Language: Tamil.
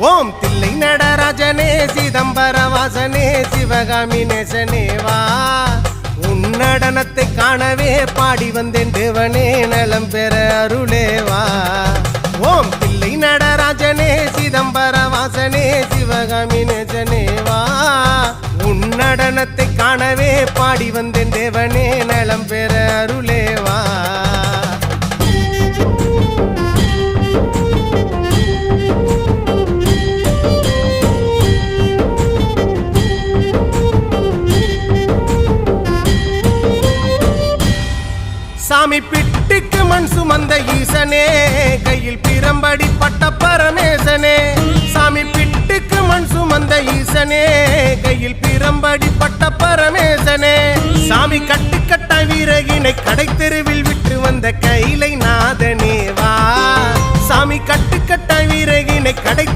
ஓம் தில்லை நடராஜனே சிதம்பர வாசனே சிவகாமி நேசனே வா உன் நடனத்தை காணவே பாடி வந்தேன் தேவனே நலம் பெற அருளேவா ஓம் தில்லை நடராஜனே சிதம்பர வாசனே சிவகாமி நேசனே வா உன் நடனத்தை காணவே பாடி வந்தேன் தேவனே நலம் பெற அருளேவா சாமி பிட்டுக்கு மண் சுமந்த ஈசனே கையில் பிரம்படி பட்ட பரமேசனே சாமி பிட்டுக்கு மண் சுமந்த ஈசனே கையில் பிரம்படி பட்ட பரமேசனே சாமி கட்டுக்கட்ட வீரகினை கடை தெருவில் விட்டு வந்த கைலை நாதனே வா சாமி கட்டுக்கட்ட வீரகினை கடை